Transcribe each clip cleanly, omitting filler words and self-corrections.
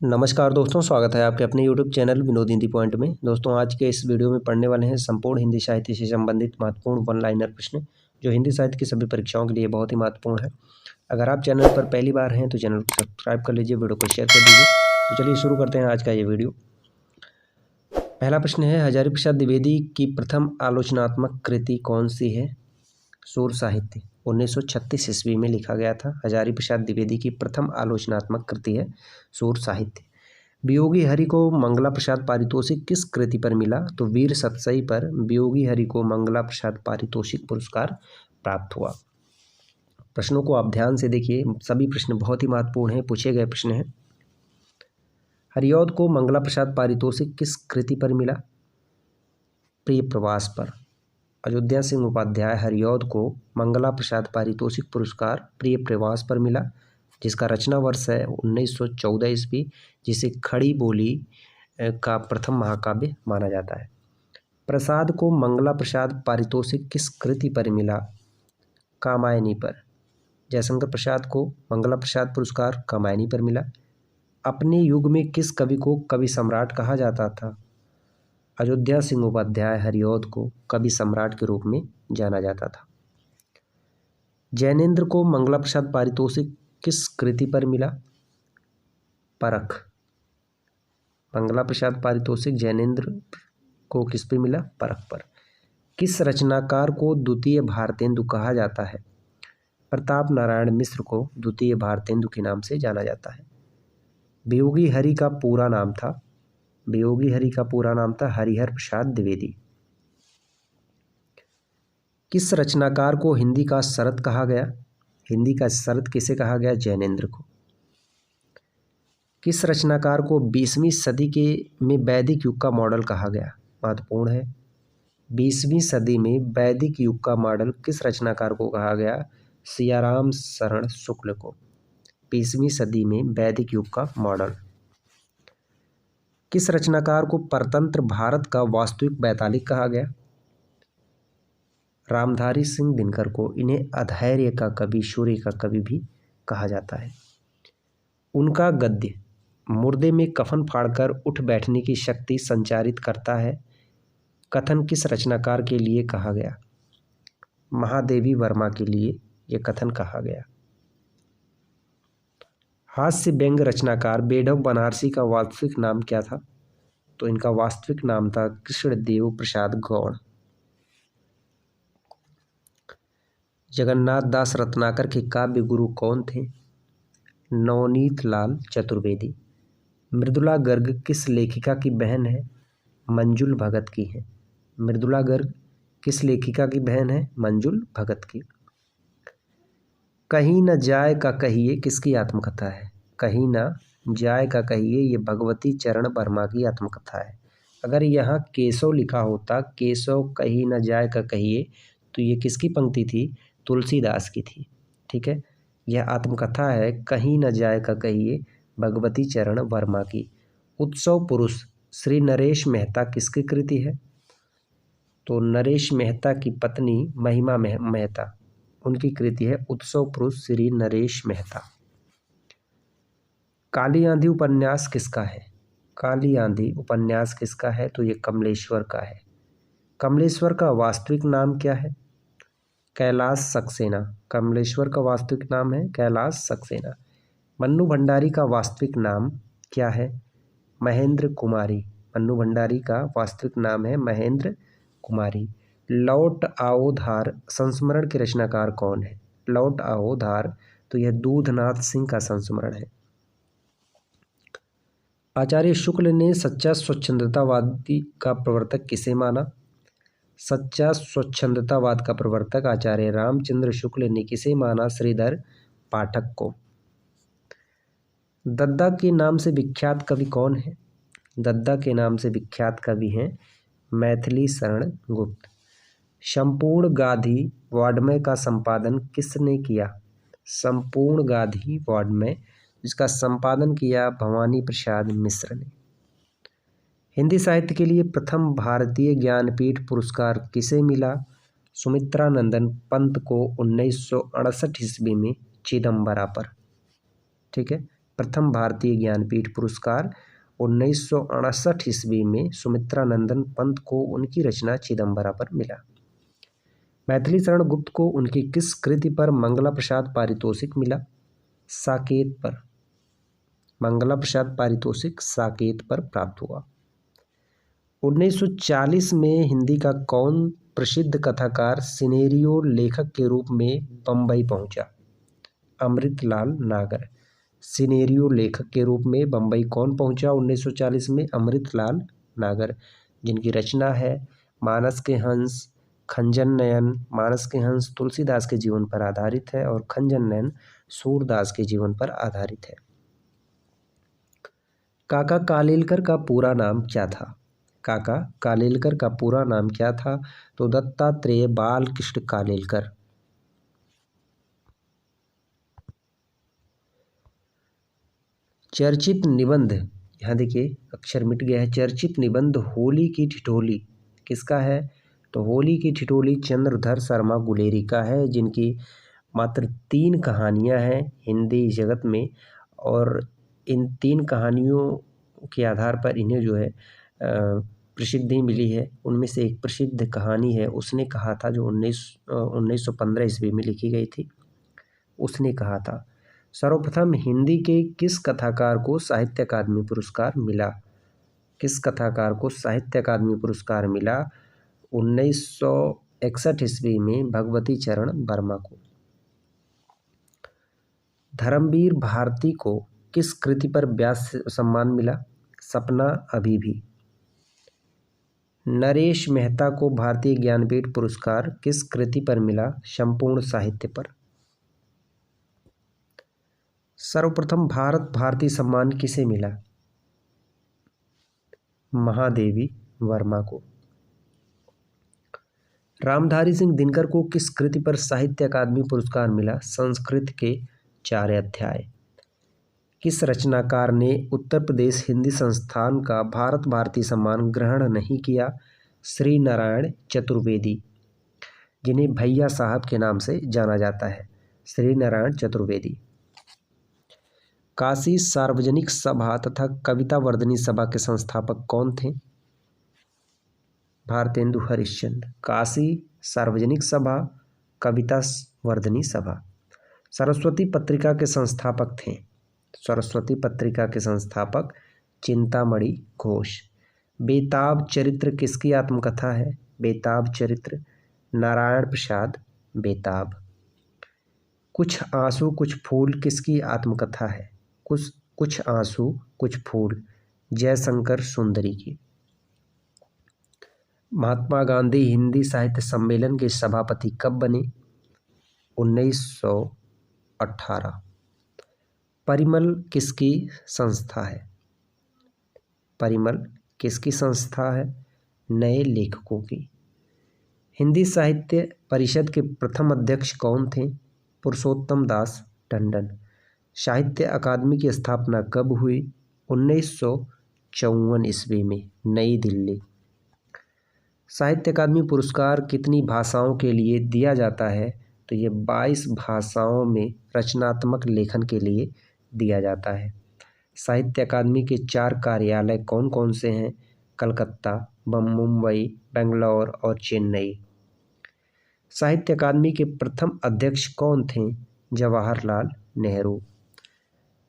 नमस्कार दोस्तों, स्वागत है आपके अपने YouTube channel Vinod Hindi point में। दोस्तों, आज के इस वीडियो में पढ़ने वाले हैं संपूर्ण हिंदी साहित्य से संबंधित महत्वपूर्ण वन लाइनर प्रश्न, जो हिंदी साहित्य की सभी परीक्षाओं के लिए बहुत ही महत्वपूर्ण है। अगर आप चैनल पर पहली बार हैं तो चैनल को सब्सक्राइब कर लीजिए, वीडियो को शेयर कर दीजिए। तो चलिए शुरू करते हैं आज का ये वीडियो। पहला प्रश्न है, हजारी प्रसाद द्विवेदी की प्रथम आलोचनात्मक कृति कौन सी है? सूर साहित्य 1936 ईस्वी में लिखा गया था। हजारी प्रसाद द्विवेदी की प्रथम आलोचनात्मक कृति है सूर साहित्य। वियोगी हरि को मंगला प्रसाद पारितोषिक किस कृति पर मिला? तो वीर सतसई पर वियोगी हरि को मंगला प्रसाद पारितोषिक पुरस्कार प्राप्त हुआ। प्रश्नों को आप ध्यान से देखिए, सभी प्रश्न बहुत ही महत्वपूर्ण हैं, पूछे गए प्रश्न हैं। हरिऔध को मंगला प्रसाद पारितोषिक किस कृति पर मिला? प्रिय प्रवास पर। अयोध्या सिंह उपाध्याय हरिऔध को मंगला प्रसाद पारितोषिक पुरस्कार प्रिय प्रवास पर मिला, जिसका रचना वर्ष है 1914 ईस्वी, जिसे खड़ी बोली का प्रथम महाकाव्य माना जाता है। प्रसाद को मंगला प्रसाद पारितोषिक किस कृति पर मिला? कामायनी पर। जयशंकर प्रसाद को मंगला प्रसाद पुरस्कार कामायनी पर मिला। अपने युग में किस कवि को कवि सम्राट कहा जाता था? अयोध्या सिंह उपाध्याय हरिऔध को कवि सम्राट के रूप में जाना जाता था। जैनेन्द्र को मंगला प्रसाद पारितोषिक किस कृति पर मिला? परख। मंगला प्रसाद पारितोषिक जैनेन्द्र को किस पे मिला? परख पर। किस रचनाकार को द्वितीय भारतेंदु कहा जाता है? प्रताप नारायण मिश्र को द्वितीय भारतेंदु के नाम से जाना जाता है। वियोगी हरि का पूरा नाम था? वियोगी हरि का पूरा नाम था हरिहर प्रसाद द्विवेदी। किस रचनाकार को हिंदी का शरद कहा गया? हिंदी का शरद किसे कहा गया? जैनेन्द्र को। किस रचनाकार को 20वीं सदी के में वैदिक युग का मॉडल कहा गया? महत्वपूर्ण है। 20वीं सदी में वैदिक युग का मॉडल किस रचनाकार को कहा गया? सियाराम शरण शुक्ल को। 20वीं सदी में वैदिक युग का मॉडल। किस रचनाकार को परतंत्र भारत का वास्तविक वैतालिक कहा गया? रामधारी सिंह दिनकर को। इन्हें अधैर्य का कवि, शूर्य का कवि भी कहा जाता है। उनका गद्य मुर्दे में कफन फाड़कर उठ बैठने की शक्ति संचारित करता है, कथन किस रचनाकार के लिए कहा गया? महादेवी वर्मा के लिए यह कथन कहा गया। हास्य व्यंग रचनाकार बेढब बनारसी का वास्तविक नाम क्या था? तो इनका वास्तविक नाम था कृष्णदेव प्रसाद गौड़। जगन्नाथ दास रत्नाकर के काव्य गुरु कौन थे? नवनीत लाल चतुर्वेदी। मृदुला गर्ग किस लेखिका की बहन है? मंजुल भगत की है। मृदुला गर्ग किस लेखिका की बहन है? मंजुल भगत की। कहीं न जाए का कहिए किसकी आत्मकथा है? कहीं न जाए का कहिए ये भगवती चरण वर्मा की आत्मकथा है। अगर यहाँ केशव लिखा होता, केशव कहीं न जाए का कहिए, तो ये किसकी पंक्ति थी? तुलसीदास की थी। ठीक है, यह आत्मकथा है कहीं न जाए का कहिए भगवती चरण वर्मा की। उत्सव पुरुष श्री नरेश मेहता किसकी कृति है? तो नरेश मेहता की पत्नी महिमा मेहता, उनकी कृति है उत्सव पुरुष श्री नरेश मेहता। काली आंधी उपन्यास किसका है? काली आंधी उपन्यास किसका है? तो ये कमलेश्वर का है। कमलेश्वर का वास्तविक नाम क्या है? कैलाश सक्सेना। कमलेश्वर का वास्तविक नाम है कैलाश सक्सेना। मन्नू भंडारी का वास्तविक नाम क्या है? महेंद्र कुमारी। मन्नू भंडारी का वास्तविक नाम है महेंद्र कुमारी। लौट आओ धार संस्मरण के रचनाकार कौन है? लौट आओ धार, तो यह दूधनाथ सिंह का संस्मरण है। आचार्य शुक्ल ने सच्चा स्वच्छंदतावादी का प्रवर्तक किसे माना? सच्चा स्वच्छंदतावाद का प्रवर्तक आचार्य रामचंद्र शुक्ल ने किसे माना? श्रीधर पाठक को। दद्दा के नाम से विख्यात कवि कौन है? दद्दा के नाम से विख्यात कवि हैं मैथिली शरण गुप्त। संपूर्ण गाधी वाङ्मय का संपादन किसने किया? संपूर्ण गाधी वाङ्मय, जिसका संपादन किया भवानी प्रसाद मिश्र ने। हिंदी साहित्य के लिए प्रथम भारतीय ज्ञानपीठ पुरस्कार किसे मिला? सुमित्रानंदन पंत को 1968 ईस्वी में चिदम्बरा पर। ठीक है, प्रथम भारतीय ज्ञानपीठ पुरस्कार 1968 ईस्वी में सुमित्रानंदन पंत को उनकी रचना चिदम्बरा पर मिला। मैथिली शरण गुप्त को उनकी किस कृति पर मंगला प्रसाद पारितोषिक मिला? साकेत पर। मंगला प्रसाद पारितोषिक साकेत पर प्राप्त हुआ। 1940 में हिंदी का कौन प्रसिद्ध कथाकार सिनेरियो लेखक के रूप में बम्बई पहुंचा? अमृतलाल नागर। सिनेरियो लेखक के रूप में बम्बई कौन पहुंचा 1940 में? अमृतलाल नागर, जिनकी रचना है मानस के हंस, खंजन नयन। मानस के हंस तुलसीदास के जीवन पर आधारित है और खंजन नयन सूरदास के जीवन पर आधारित है। काका कालेलकर का पूरा नाम क्या था? काका कालेलकर का पूरा नाम क्या था? तो दत्तात्रेय बालकृष्ण कालेलकर। चर्चित निबंध, यहाँ देखिए अक्षर मिट गया है। चर्चित निबंध होली की ठिठोली किसका है? तो होली की ठिठोली चंद्रधर शर्मा गुलेरी का है, जिनकी मात्र 3 कहानियाँ हैं हिंदी जगत में, और इन 3 कहानियों के आधार पर इन्हें जो है प्रसिद्धि मिली है। उनमें से एक प्रसिद्ध कहानी है उसने कहा था, जो 1915 ईस्वी में लिखी गई थी। उसने कहा था। सर्वप्रथम हिंदी के किस कथाकार को साहित्य अकादमी पुरस्कार मिला? किस कथाकार को साहित्य अकादमी पुरस्कार मिला? 1961 ईस्वी में भगवती चरण वर्मा को। धर्मवीर भारती को किस कृति पर व्यास सम्मान मिला? सपना अभी भी। नरेश मेहता को भारतीय ज्ञानपीठ पुरस्कार किस कृति पर मिला? संपूर्ण साहित्य पर। सर्वप्रथम भारत भारती सम्मान किसे मिला? महादेवी वर्मा को। रामधारी सिंह दिनकर को किस कृति पर साहित्य अकादमी पुरस्कार मिला? संस्कृत के 4 अध्याय। किस रचनाकार ने उत्तर प्रदेश हिंदी संस्थान का भारत भारती सम्मान ग्रहण नहीं किया? श्री नारायण चतुर्वेदी, जिन्हें भैया साहब के नाम से जाना जाता है। श्री नारायण चतुर्वेदी। काशी सार्वजनिक सभा तथा कविता वर्धनी सभा के संस्थापक कौन थे? भारतेंदु हरिश्चंद्र। काशी सार्वजनिक सभा, कविता वर्धनी सभा। सरस्वती पत्रिका के संस्थापक थे। सरस्वती पत्रिका के संस्थापक चिंतामणि घोष। बेताब चरित्र किसकी आत्मकथा है? बेताब चरित्र नारायण प्रसाद बेताब। कुछ आंसू कुछ फूल किसकी आत्मकथा है? कुछ आंसू कुछ फूल जयशंकर सुंदरी की। महात्मा गांधी हिंदी साहित्य सम्मेलन के सभापति कब बने? 1918। परिमल किसकी संस्था है? परिमल किसकी संस्था है? नए लेखकों की। हिंदी साहित्य परिषद के प्रथम अध्यक्ष कौन थे? पुरुषोत्तम दास टंडन। साहित्य अकादमी की स्थापना कब हुई? 1954 ईस्वी में, नई दिल्ली। साहित्य अकादमी पुरस्कार कितनी भाषाओं के लिए दिया जाता है? तो ये 22 भाषाओं में रचनात्मक लेखन के लिए दिया जाता है। साहित्य अकादमी के 4 कार्यालय कौन कौन से हैं? कलकत्ता, मुंबई, बेंगलोर और चेन्नई। साहित्य अकादमी के प्रथम अध्यक्ष कौन थे? जवाहरलाल नेहरू।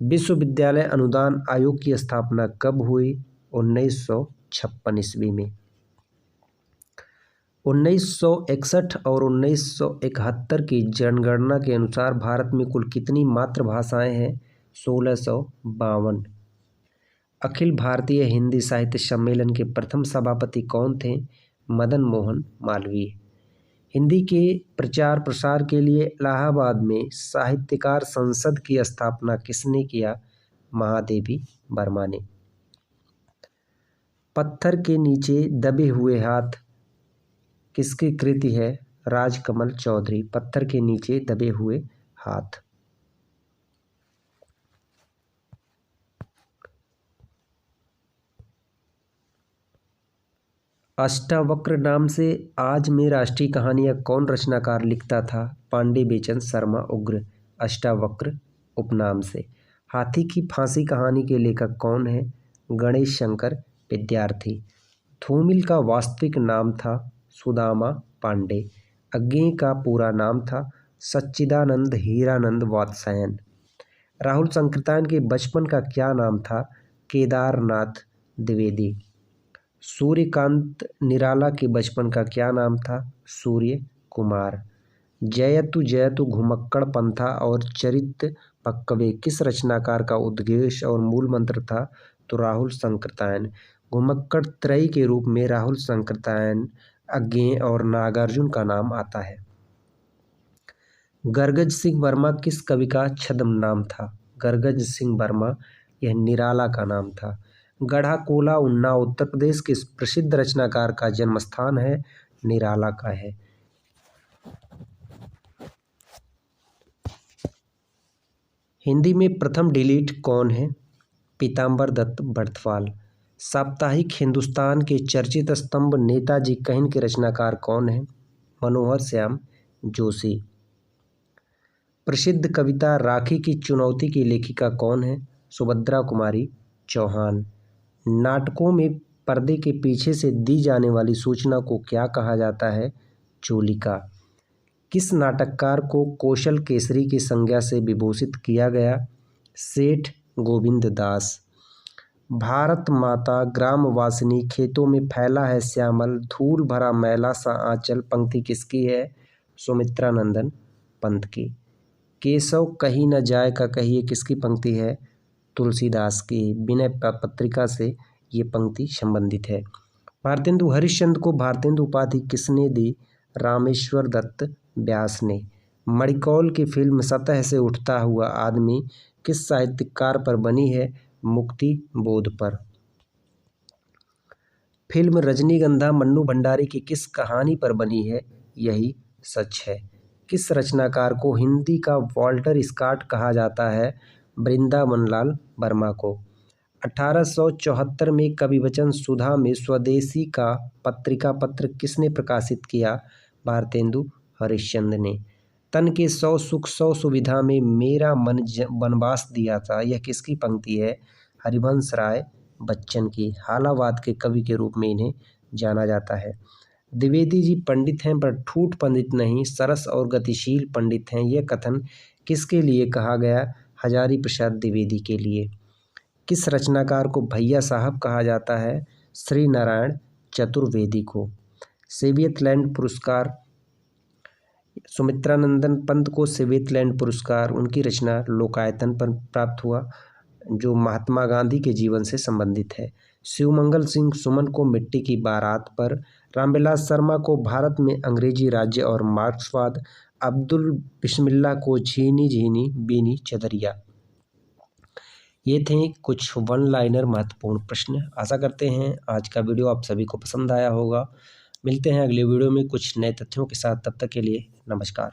विश्वविद्यालय अनुदान आयोग की स्थापना कब हुई? 1956 ईस्वी में। 1961 और 1971 की जनगणना के अनुसार भारत में कुल कितनी मातृभाषाएं हैं? 1652। अखिल भारतीय हिंदी साहित्य सम्मेलन के प्रथम सभापति कौन थे? मदन मोहन मालवीय। हिंदी के प्रचार प्रसार के लिए इलाहाबाद में साहित्यकार संसद की स्थापना किसने किया? महादेवी वर्मा ने। पत्थर के नीचे दबे हुए हाथ किसकी कृति है? राजकमल चौधरी। पत्थर के नीचे दबे हुए हाथ। अष्टावक्र नाम से आज में राष्ट्रीय कहानियाँ कौन रचनाकार लिखता था? पांडे बेचन शर्मा उग्र। अष्टावक्र उपनाम से। हाथी की फांसी कहानी के लेखक कौन है? गणेश शंकर विद्यार्थी। धूमिल का वास्तविक नाम था सुदामा पांडे। अज्ञेय का पूरा नाम था सच्चिदानंद हीरानंद वात्स्यायन। राहुल संकृतायन के बचपन का क्या नाम था? केदारनाथ द्विवेदी। सूर्यकांत निराला के बचपन का क्या नाम था? सूर्य कुमार। जयतु जयतु घुमक्कड़ पंथा और चरित पक्कवे किस रचनाकार का उद्देश्य और मूल मंत्र था? तो राहुल संकृतायन। घुमक्कड़ त्रयी के रूप में राहुल संकृतायन, अज्ञेय और नागार्जुन का नाम आता है। गरगज सिंह वर्मा किस कवि का छद्म नाम था? गरगज सिंह वर्मा यह निराला का नाम था। गढ़ा कोला उन्नाव उत्तर प्रदेश के प्रसिद्ध रचनाकार का जन्म स्थान है? निराला का है। हिंदी में प्रथम डिलीट कौन है? पीताम्बर दत्त बड़थवाल। साप्ताहिक हिंदुस्तान के चर्चित स्तंभ नेताजी कहिन के रचनाकार कौन है? मनोहर श्याम जोशी। प्रसिद्ध कविता राखी की चुनौती की लेखिका कौन है? सुभद्रा कुमारी चौहान। नाटकों में पर्दे के पीछे से दी जाने वाली सूचना को क्या कहा जाता है? चोलिका। किस नाटककार को कौशल केसरी की संज्ञा से विभूषित किया गया? सेठ गोविंद दास। भारत माता ग्रामवासिनी खेतों में फैला है श्यामल, धूल भरा मैला सा आंचल पंक्ति किसकी है? सुमित्रा नंदन पंत की। केशव कहीं न जाए का कहिए किसकी पंक्ति है? तुलसीदास की। विनय पत्रिका से ये पंक्ति संबंधित है। भारतेंदु हरिश्चंद्र को भारतेंदु उपाधि किसने दी? रामेश्वर दत्त व्यास ने। मणिकौल की फिल्म सतह से उठता हुआ आदमी किस साहित्यकार पर बनी है? मुक्ति बोध पर। फिल्म रजनीगंधा मन्नू भंडारी की किस कहानी पर बनी है? यही सच है। किस रचनाकार को हिंदी का वॉल्टर स्कॉट कहा जाता है? वृंदावनलाल वर्मा को। 1874 में कविवचन सुधा में स्वदेशी का पत्रिका पत्र किसने प्रकाशित किया? भारतेंदु हरिश्चंद्र ने। तन के 100 सुख 100 सुविधा में मेरा मन वनवास दिया था, यह किसकी पंक्ति है? हरिवंश राय बच्चन की। हालावाद के कवि के रूप में इन्हें जाना जाता है। द्विवेदी जी पंडित हैं पर ठूठ पंडित नहीं, सरस और गतिशील पंडित हैं, यह कथन किसके लिए कहा गया? हजारी प्रसाद द्विवेदी के लिए। किस रचनाकार को भैया साहब कहा जाता है? श्री नारायण चतुर्वेदी को। सेवियतलैंड पुरस्कार। सुमित्रानंदन पंत को सेवियतलैंड पुरस्कार उनकी रचना लोकायतन पर प्राप्त हुआ, जो महात्मा गांधी के जीवन से संबंधित है। शिवमंगल सिंह सुमन को मिट्टी की बारात पर। रामविलास शर्मा को भारत में अंग्रेजी राज्य और मार्क्सवाद। अब्दुल बिस्मिल्लाह को झीनी झीनी बीनी चदरिया। ये थे कुछ वन लाइनर महत्वपूर्ण प्रश्न। आशा करते हैं आज का वीडियो आप सभी को पसंद आया होगा। मिलते हैं अगले वीडियो में कुछ नए तथ्यों के साथ। तब तक के लिए नमस्कार।